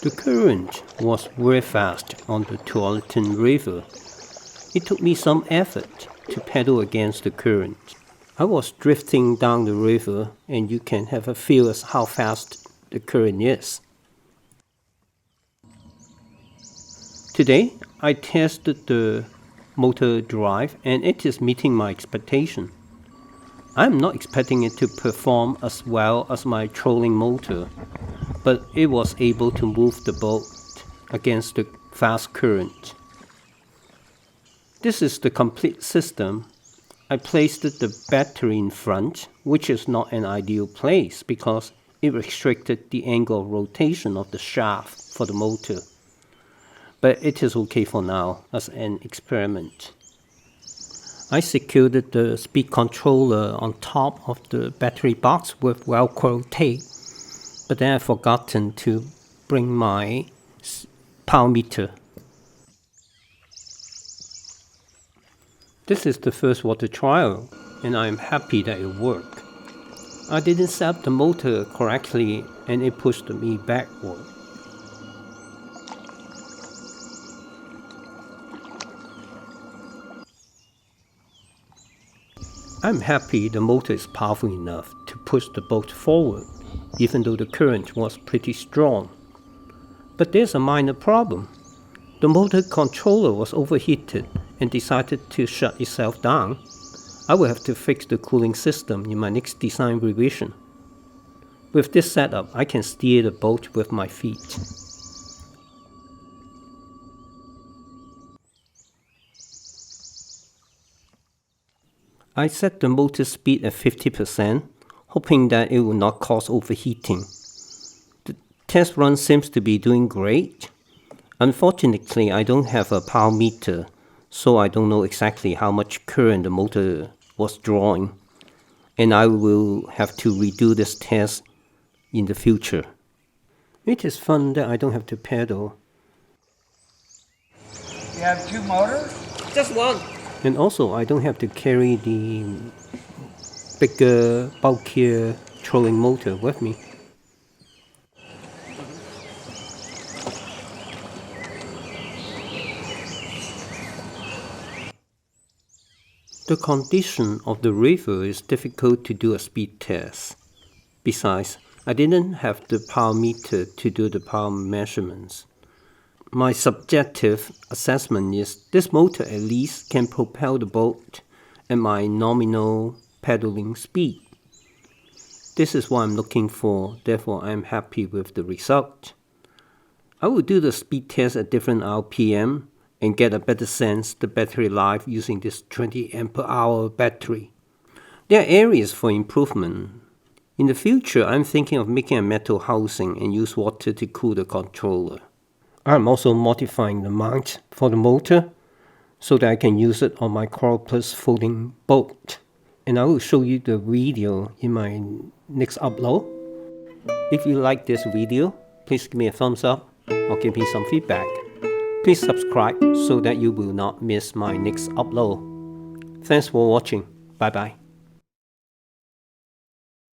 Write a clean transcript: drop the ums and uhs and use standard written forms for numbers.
The current was very fast on the Tualatin River. It took me some effort to paddle against the current. I was drifting down the river, and you can have a feel as how fast the current is. Today, I tested the motor drive, and it is meeting my expectation. I'm not expecting it to perform as well as my trolling motor, but it was able to move the boat against the fast current. This is the complete system. I placed the battery in front, which is not an ideal place because it restricted the angle of rotation of the shaft for the motor. But it is okay for now as an experiment. I secured the speed controller on top of the battery box with Velcro tape, but then I've forgotten to bring my power meter. This is the first water trial, and I am happy that it worked. I didn't set up the motor correctly, and it pushed me backward. I'm happy the motor is powerful enough to push the boat forward, even though the current was pretty strong. But there's a minor problem. The motor controller was overheated and decided to shut itself down. I will have to fix the cooling system in my next design revision. With this setup, I can steer the boat with my feet. I set the motor speed at 50%, hoping that it will not cause overheating. The test run seems to be doing great. Unfortunately, I don't have a power meter, so I don't know exactly how much current the motor was drawing, and I will have to redo this test in the future. It is fun that I don't have to pedal. You have two motors? Just one. And also, I don't have to carry the bigger, bulkier trolling motor with me. The condition of the river is difficult to do a speed test. Besides, I didn't have the power meter to do the power measurements. My subjective assessment is this motor at least can propel the boat at my nominal paddling speed. This is what I'm looking for, therefore I'm happy with the result. I will do the speed test at different RPM and get a better sense of the battery life using this 20 Ah battery. There are areas for improvement. In the future, I'm thinking of making a metal housing and use water to cool the controller. I'm also modifying the mount for the motor so that I can use it on my Coral Plus folding boat. And I will show you the video in my next upload. If you like this video, please give me a thumbs up or give me some feedback. Please subscribe so that you will not miss my next upload. Thanks for watching. Bye bye.